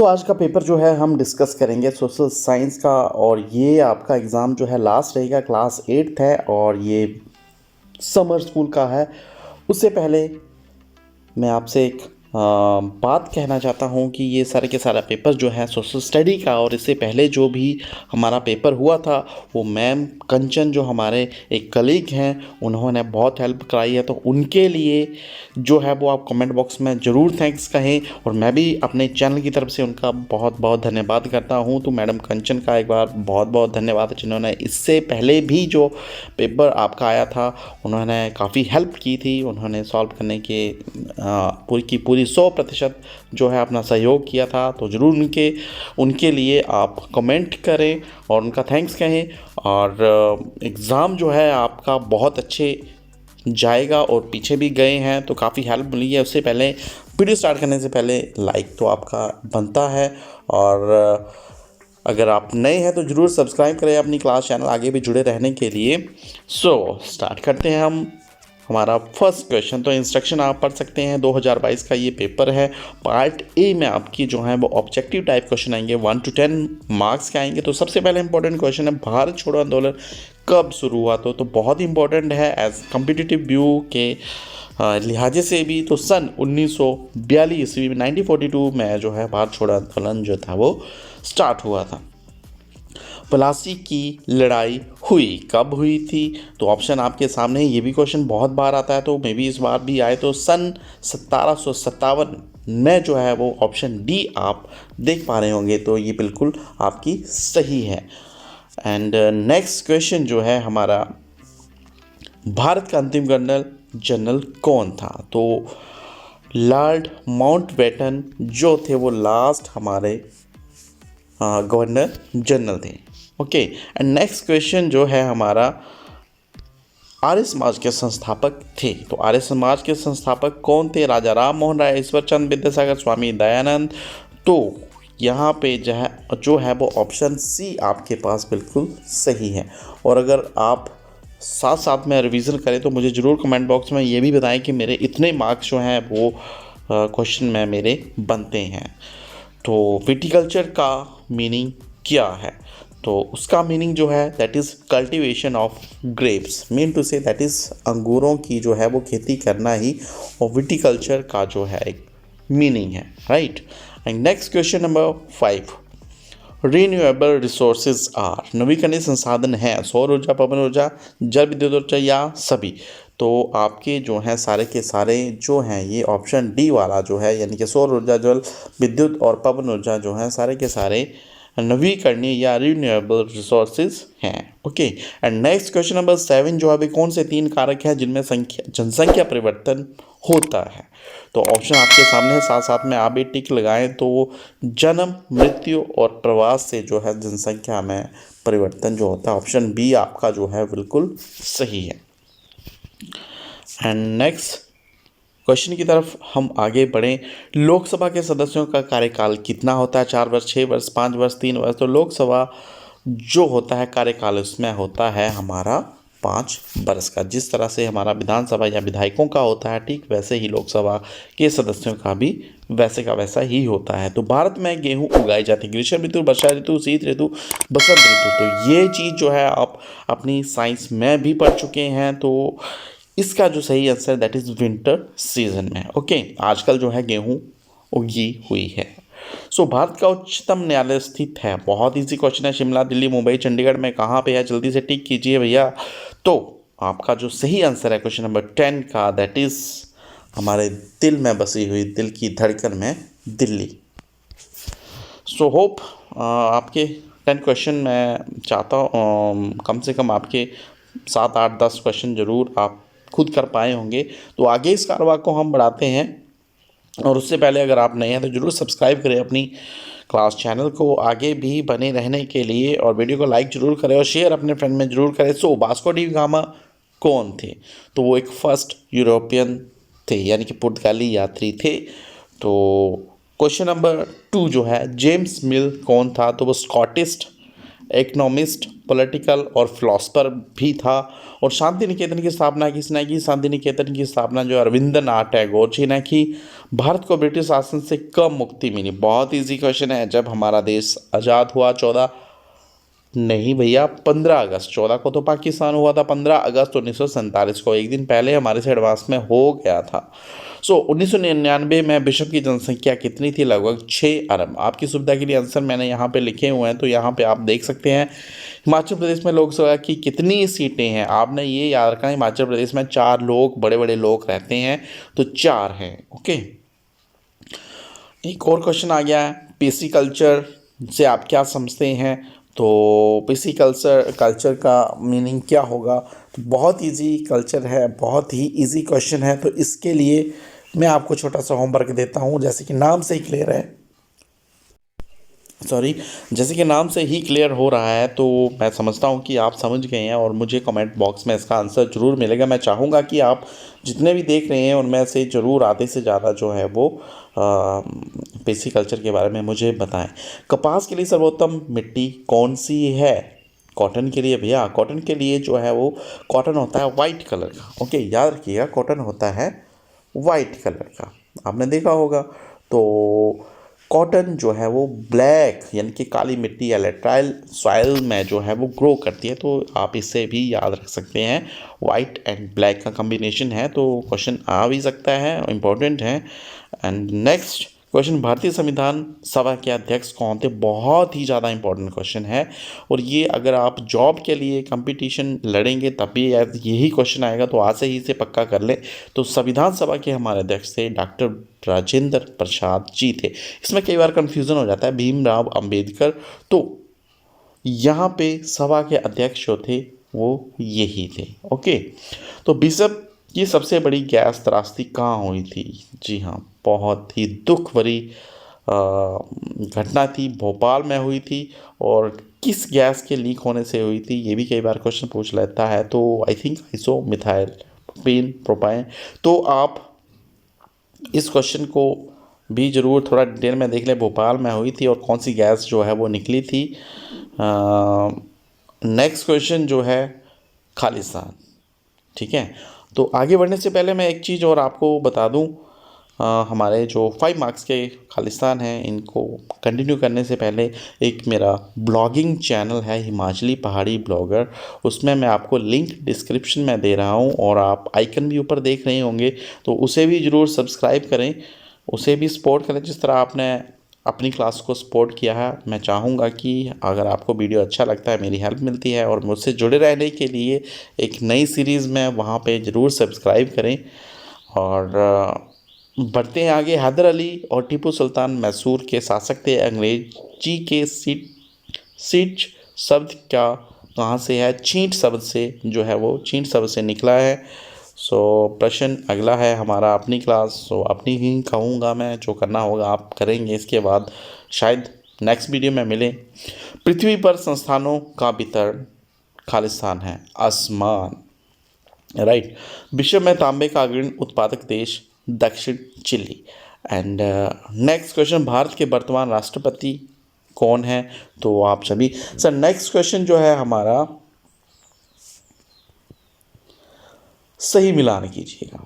आज का पेपर जो है हम डिस्कस करेंगे सोशल साइंस का। और ये आपका एग्ज़ाम जो है लास्ट रहेगा, क्लास 8th है और ये समर स्कूल का है। उससे पहले मैं आपसे एक बात कहना चाहता हूँ कि ये सारे के सारा पेपर जो है सोशल स्टडी का, और इससे पहले जो भी हमारा पेपर हुआ था वो मैम कंचन जो हमारे एक कलीग हैं उन्होंने बहुत हेल्प कराई है। तो उनके लिए जो है वो आप कमेंट बॉक्स में ज़रूर थैंक्स कहें, और मैं भी अपने चैनल की तरफ से उनका बहुत बहुत धन्यवाद करता हूँ। तो मैडम कंचन का एक बार बहुत बहुत धन्यवाद जिन्होंने इससे पहले भी जो पेपर आपका आया था उन्होंने काफ़ी हेल्प की थी। उन्होंने सॉल्व करने के पूरी की पूरी 100% जो है अपना सहयोग किया था। तो ज़रूर उनके लिए आप कमेंट करें और उनका थैंक्स कहें। और एग्ज़ाम जो है आपका बहुत अच्छे जाएगा, और पीछे भी गए हैं तो काफ़ी हेल्प मिली है। उससे पहले वीडियो स्टार्ट करने से पहले लाइक तो आपका बनता है, और अगर आप नए हैं तो ज़रूर सब्सक्राइब करें अपनी क्लास चैनल आगे भी जुड़े रहने के लिए। स्टार्ट करते हैं हम हमारा फर्स्ट क्वेश्चन। तो इंस्ट्रक्शन आप पढ़ सकते हैं, 2022 का ये पेपर है। पार्ट ए में आपकी जो है वो ऑब्जेक्टिव टाइप क्वेश्चन आएंगे, 1 to 10 मार्क्स के आएंगे। तो सबसे पहले इंपॉर्टेंट क्वेश्चन है, भारत छोड़ो आंदोलन कब शुरू हुआ? तो बहुत इंपॉर्टेंट है एज कम्पिटिटिव व्यू के लिहाजे से भी। तो सन 1942 ईस्वी में 1942 में जो है भारत छोड़ो आंदोलन जो था वो स्टार्ट हुआ था। प्लासी की लड़ाई हुई कब हुई थी? तो ऑप्शन आपके सामने है। ये भी क्वेश्चन बहुत बार आता है तो मे बी इस बार भी आए। तो सन 1757 में जो है वो ऑप्शन डी आप देख पा रहे होंगे। तो ये बिल्कुल आपकी सही है। एंड नेक्स्ट क्वेश्चन जो है हमारा, भारत का अंतिम गवर्नर जनरल कौन था? तो लॉर्ड माउंटबेटन जो थे वो लास्ट हमारे गवर्नर जनरल थे। ओके। एंड नेक्स्ट क्वेश्चन जो है हमारा, आर्य समाज के संस्थापक थे। तो आर्य समाज के संस्थापक कौन थे? राजा राम मोहन राय, ईश्वर चंद्र विद्यासागर, स्वामी दयानंद। तो यहाँ पे जो है वो ऑप्शन सी आपके पास बिल्कुल सही है। और अगर आप साथ साथ में रिवीजन करें तो मुझे ज़रूर कमेंट बॉक्स में ये भी बताएं कि मेरे इतने मार्क्स जो हैं वो क्वेश्चन में मेरे बनते हैं। तो विटिकल्चर का मीनिंग क्या है? तो उसका मीनिंग जो है that is cultivation of grapes, mean to say that is अंगूरों की जो है वो खेती करना ही और विटिकल्चर का जो है एक मीनिंग है, right. And next question number 5, renewable resources are, नवीकरणीय संसाधन हैं सौर ऊर्जा, पवन ऊर्जा, जल विद्युत ऊर्जा या सभी? तो आपके जो हैं सारे के सारे जो हैं ये ऑप्शन डी वाला जो है, यानी कि सौर ऊर्जा, जल विद्युत और पवन ऊर्जा जो हैं सारे के सारे नवीकरणीय या रिन्यूएबल रिसोर्सेज हैं। Okay. And next question number 7 जो है कौन से 3 कारक हैं जिनमें जनसंख्या परिवर्तन होता है? तो ऑप्शन आपके सामने है, साथ साथ में आप भी टिक लगाएं। तो जन्म, मृत्यु और प्रवास से जो है जनसंख्या में परिवर्तन जो होता है, ऑप्शन बी आपका जो है बिल्कुल सही है। एंड नेक्स्ट क्वेश्चन की तरफ हम आगे बढ़ें। लोकसभा के सदस्यों का कार्यकाल कितना होता है? 4 वर्ष, 6 वर्ष, 5 वर्ष, 3 वर्ष? तो लोकसभा जो होता है कार्यकाल उसमें होता है हमारा 5 वर्ष का। जिस तरह से हमारा विधानसभा या विधायकों का होता है ठीक वैसे ही लोकसभा के सदस्यों का भी वैसे का वैसा ही होता है। तो भारत में गेहूं उगाई जाती है ग्रीष्म ऋतु, वर्षा ऋतु, शीत ऋतु, बसंत ऋतु। तो ये चीज़ जो है आप अपनी साइंस में भी पढ़ चुके हैं। तो इसका जो सही answer that is winter season में। ओके। आजकल जो है गेहूं उगी हुई है। भारत का उच्चतम न्यायालय स्थित है, बहुत इजी क्वेश्चन है, शिमला, दिल्ली, मुंबई, चंडीगढ़ में कहाँ पे है? जल्दी से टिक कीजिए भैया। तो आपका जो सही आंसर है क्वेश्चन नंबर 10 का दैट इज़ हमारे दिल में बसी हुई, दिल की धड़कन में दिल्ली। होप आपके 10 क्वेश्चन मैं चाहता हूँ कम से कम आपके 7, 8, 10 क्वेश्चन ज़रूर आप खुद कर पाए होंगे। तो आगे इस कारवां को हम बढ़ाते हैं, और उससे पहले अगर आप नए हैं तो ज़रूर सब्सक्राइब करें अपनी क्लास चैनल को आगे भी बने रहने के लिए, और वीडियो को लाइक ज़रूर करें और शेयर अपने फ्रेंड में ज़रूर करें। वास्को डी गामा कौन थे? तो वो एक फर्स्ट यूरोपियन थे, यानी कि पुर्तगाली यात्री थे। तो क्वेश्चन नंबर 2 जो है, जेम्स मिल कौन था? तो वो स्कॉटिस्ट इकोनॉमिस्ट पॉलिटिकल और फिलोसफर भी था। और शांति निकेतन की स्थापना किसने की? शांति निकेतन की स्थापना जो रविंद्रनाथ टैगोर जी ने की। भारत को ब्रिटिश शासन से कब मुक्ति मिली? बहुत इजी क्वेश्चन है। जब हमारा देश आज़ाद हुआ 14 नहीं भैया 15 अगस्त, 14 को तो पाकिस्तान हुआ था, 15 अगस्त 1947 को, एक दिन पहले हमारे से एडवांस में हो गया था। 1999 में विश्व की जनसंख्या कितनी थी? लगभग 6 अरब। आपकी सुविधा के लिए आंसर मैंने यहाँ पे लिखे हुए हैं, तो यहाँ पे आप देख सकते हैं। हिमाचल प्रदेश में लोकसभा की कितनी सीटें हैं? आपने ये याद रखना, हिमाचल प्रदेश में 4 लोग, बड़े बड़े लोग रहते हैं, तो 4 हैं। ओके, एक और क्वेश्चन आ गया है, पीसी कल्चर से आप क्या समझते हैं? तो पीसी कल्चर का मीनिंग क्या होगा? तो बहुत इजी कल्चर है, बहुत ही इजी क्वेश्चन है। तो इसके लिए मैं आपको छोटा सा होमवर्क देता हूँ। जैसे कि नाम से ही क्लियर है, जैसे कि नाम से ही क्लियर हो रहा है, तो मैं समझता हूँ कि आप समझ गए हैं और मुझे कमेंट बॉक्स में इसका आंसर ज़रूर मिलेगा। मैं चाहूँगा कि आप जितने भी देख रहे हैं उनमें से ज़रूर आधे से ज़्यादा जो है वो पीसी कल्चर के बारे में मुझे बताएं। कपास के लिए सर्वोत्तम मिट्टी कौन सी है? कॉटन के लिए भैया, कॉटन के लिए जो है वो कॉटन होता है वाइट कलर का। ओके, याद रखिएगा, कॉटन होता है वाइट कलर का, आपने देखा होगा। तो कॉटन जो है वो ब्लैक यानी कि काली मिट्टी या लेटराइल सॉइल में जो है वो ग्रो करती है। तो आप इससे भी याद रख सकते हैं, वाइट एंड ब्लैक का कॉम्बिनेशन है, तो क्वेश्चन आ भी सकता है, इम्पोर्टेंट है। एंड नेक्स्ट क्वेश्चन, भारतीय संविधान सभा के अध्यक्ष कौन थे? बहुत ही ज़्यादा इंपॉर्टेंट क्वेश्चन है, और ये अगर आप जॉब के लिए कंपटीशन लड़ेंगे तब भी यही क्वेश्चन आएगा, तो आज से ही इसे पक्का कर लें। तो संविधान सभा के हमारे अध्यक्ष थे डॉक्टर राजेंद्र प्रसाद जी थे। इसमें कई बार कन्फ्यूज़न हो जाता है, भीमराव अंबेडकर। तो यहाँ पे सभा के अध्यक्ष जो थे वो यही थे। ओके, तो बिशप की सबसे बड़ी गैस त्रासदी कहाँ हुई थी? जी हाँ, बहुत ही दुख भरी घटना थी, भोपाल में हुई थी। और किस गैस के लीक होने से हुई थी, ये भी कई बार क्वेश्चन पूछ लेता है। तो I think iso methyl propyne. तो आप इस क्वेश्चन को भी ज़रूर थोड़ा डिटेल में देख लें, भोपाल में हुई थी और कौन सी गैस जो है वो निकली थी। नेक्स्ट क्वेश्चन जो है खालिस्तान, ठीक है। तो आगे बढ़ने से पहले मैं एक चीज़ और आपको बता दूं, हमारे जो 5 मार्क्स के खालिस्तान हैं इनको कंटिन्यू करने से पहले एक मेरा ब्लॉगिंग चैनल है हिमाचली पहाड़ी ब्लॉगर, उसमें मैं आपको लिंक डिस्क्रिप्शन में दे रहा हूं और आप आइकन भी ऊपर देख रहे होंगे, तो उसे भी ज़रूर सब्सक्राइब करें, उसे भी सपोर्ट करें जिस तरह आपने अपनी क्लास को सपोर्ट किया है। मैं चाहूँगा कि अगर आपको वीडियो अच्छा लगता है, मेरी हेल्प मिलती है और मुझसे जुड़े रहने के लिए एक नई सीरीज़ में वहाँ पे ज़रूर सब्सक्राइब करें। और बढ़ते हैं आगे। हैदर अली और टीपू सुल्तान मैसूर के शासक थे। अंग्रेजी के सीट शब्द क्या कहाँ से है? छींट शब्द से जो है वो छींट शब्द से निकला है। प्रश्न अगला है हमारा अपनी क्लास, अपनी ही कहूँगा मैं, जो करना होगा आप करेंगे, इसके बाद शायद नेक्स्ट वीडियो में मिलें। पृथ्वी पर संस्थानों का वितरण खालिस्तान है, आसमान, राइट। विश्व में तांबे का अग्रणी उत्पादक देश दक्षिण चिली। एंड नेक्स्ट क्वेश्चन, भारत के वर्तमान राष्ट्रपति कौन है? तो आप सभी सर नेक्स्ट क्वेश्चन जो है हमारा सही मिलान कीजिएगा,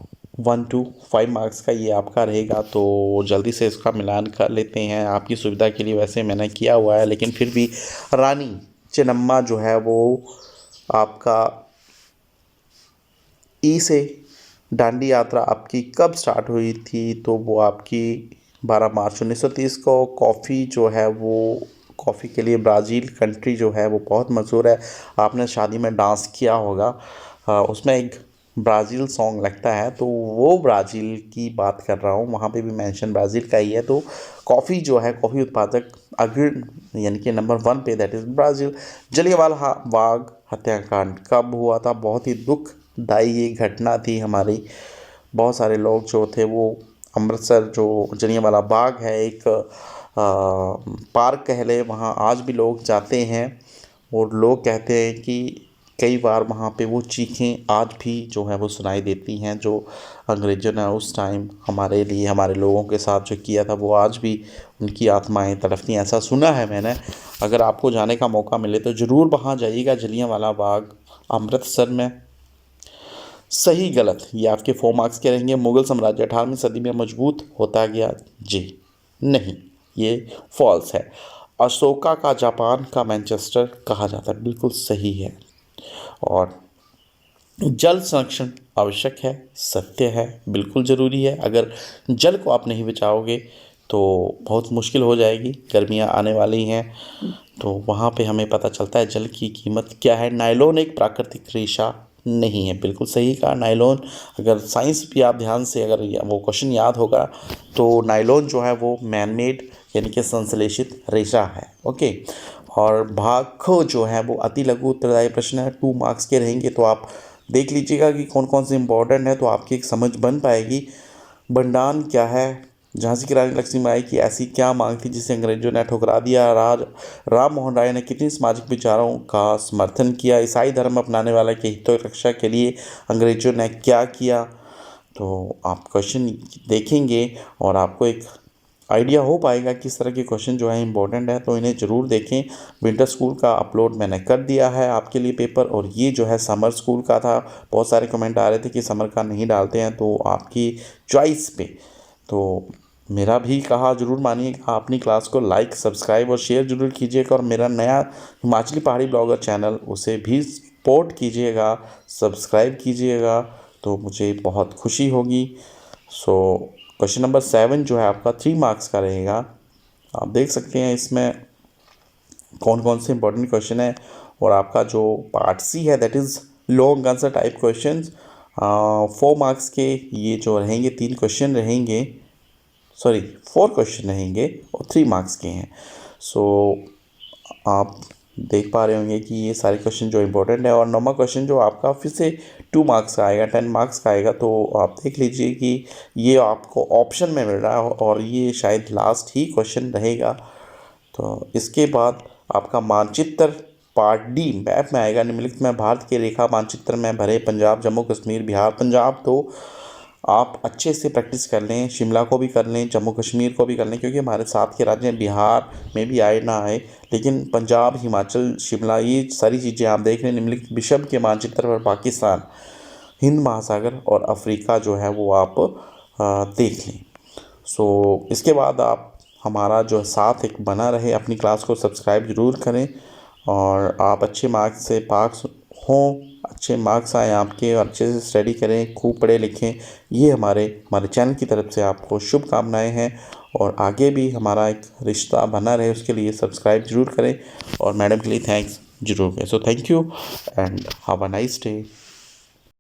1 to 5 मार्क्स का ये आपका रहेगा, तो जल्दी से इसका मिलान कर लेते हैं आपकी सुविधा के लिए। वैसे मैंने किया हुआ है, लेकिन फिर भी रानी चेन्नम्मा जो है वो आपका ई से दांडी यात्रा आपकी कब स्टार्ट हुई थी? तो वो आपकी 12 मार्च 1930 को। कॉफ़ी जो है वो कॉफ़ी के लिए ब्राज़ील कंट्री जो है वो बहुत मशहूर है, आपने शादी में डांस किया होगा, उसमें एक ब्राज़ील सॉन्ग लगता है, तो वो ब्राज़ील की बात कर रहा हूँ, वहाँ पे भी मेंशन ब्राज़ील का ही है। तो कॉफ़ी जो है, कॉफ़ी उत्पादक अग्रणी यानी कि नंबर 1 पे that is Brazil. Jallianwala Bagh हत्याकांड कब हुआ था? बहुत ही दुखदाई ये घटना थी हमारी, बहुत सारे लोग जो थे वो अमृतसर जो जलियांवाला बाग है, एक पार्क कह ले, वहाँ आज भी लोग जाते हैं और लोग कहते हैं कि कई बार वहाँ पे वो चीखें आज भी जो है वो सुनाई देती हैं, जो अंग्रेज़ों ने उस टाइम हमारे लिए, हमारे लोगों के साथ जो किया था, वो आज भी उनकी आत्माएं तड़पती हैं, ऐसा सुना है मैंने। अगर आपको जाने का मौका मिले तो ज़रूर वहाँ जाइएगा, जलियांवाला बाग अमृतसर में। सही गलत ये आपके 4 मार्क्स के रहेंगे। मुग़ल साम्राज्य 18वीं सदी में मजबूत होता गया, जी नहीं, ये फॉल्स है। अशोका का जापान का मैनचेस्टर कहा जाता है, बिल्कुल सही है। और जल संरक्षण आवश्यक है, सत्य है, बिल्कुल ज़रूरी है। अगर जल को आप नहीं बचाओगे तो बहुत मुश्किल हो जाएगी। गर्मियाँ आने वाली हैं तो वहाँ पे हमें पता चलता है जल की कीमत क्या है। नायलॉन एक प्राकृतिक रेशा नहीं है, बिल्कुल सही कहा। नायलॉन, अगर साइंस भी आप ध्यान से अगर वो क्वेश्चन याद होगा तो नायलॉन जो है वो मैन मेड यानी कि संश्लेषित रेशा है। ओके। और भाग ख जो है वो अति लघु उत्तरदायी प्रश्न है, 2 मार्क्स के रहेंगे। तो आप देख लीजिएगा कि कौन कौन से इंपॉर्टेंट है, तो आपकी एक समझ बन पाएगी। बंडान क्या है? झांसी की रानी लक्ष्मीबाई की ऐसी क्या मांग थी जिसे अंग्रेजों ने ठुकरा दिया? राम मोहन राय ने कितनी सामाजिक विचारों का समर्थन किया? ईसाई धर्म अपनाने वाले के हितों की रक्षा के लिए अंग्रेजों ने क्या किया? तो आप क्वेश्चन देखेंगे और आपको एक आइडिया हो पाएगा किस तरह के क्वेश्चन जो है इंपॉर्टेंट है, तो इन्हें ज़रूर देखें। विंटर स्कूल का अपलोड मैंने कर दिया है आपके लिए पेपर, और ये जो है समर स्कूल का था। बहुत सारे कमेंट आ रहे थे कि समर का नहीं डालते हैं, तो आपकी चॉइस पे। तो मेरा भी कहा ज़रूर मानिएगा, अपनी क्लास को लाइक, सब्सक्राइब और शेयर ज़रूर कीजिएगा। और मेरा नया हिमाचली पहाड़ी ब्लॉगर चैनल, उसे भी सपोर्ट कीजिएगा, सब्सक्राइब कीजिएगा, तो मुझे बहुत खुशी होगी। सो क्वेश्चन नंबर 7 जो है आपका 3 मार्क्स का रहेगा। आप देख सकते हैं इसमें कौन कौन से इंपॉर्टेंट क्वेश्चन है। और आपका जो पार्ट सी है that is long answer type question, 4 marks के ये जो रहेंगे, 3 क्वेश्चन रहेंगे, सॉरी 4 क्वेश्चन रहेंगे और 3 मार्क्स के हैं। सो आप देख पा रहे होंगे कि ये सारे क्वेश्चन जो इंपॉर्टेंट है। और 9वां क्वेश्चन जो आपका फिर से 2 मार्क्स का आएगा, 10 मार्क्स का आएगा। तो आप देख लीजिए कि ये आपको ऑप्शन में मिल रहा है और ये शायद लास्ट ही क्वेश्चन रहेगा। तो इसके बाद आपका मानचित्र पार्ट डी मैप में आएगा। निम्नलिखित में भारत के रेखा मानचित्र में भरे पंजाब, जम्मू कश्मीर, बिहार। पंजाब तो आप अच्छे से प्रैक्टिस कर लें, शिमला को भी कर लें, जम्मू कश्मीर को भी कर लें, क्योंकि हमारे साथ के राज्य बिहार में भी आए ना आए, लेकिन पंजाब, हिमाचल, शिमला, ये सारी चीज़ें आप देख लें। निम्नलिखित विश्व के मानचित्र पर पाकिस्तान, हिंद महासागर और अफ्रीका जो है वो आप देख लें। सो इसके बाद आप हमारा जो साथ एक बना रहे, अपनी क्लास को सब्सक्राइब ज़रूर करें और आप अच्छे मार्क्स से पास हों, अच्छे मार्क्स आए आपके, और अच्छे से स्टडी करें, खूब पढ़े लिखें। ये हमारे चैनल की तरफ से आपको शुभकामनाएं हैं। और आगे भी हमारा एक रिश्ता बना रहे उसके लिए सब्सक्राइब ज़रूर करें और मैडम के लिए थैंक्स ज़रूर करें। So thank you and have a nice day.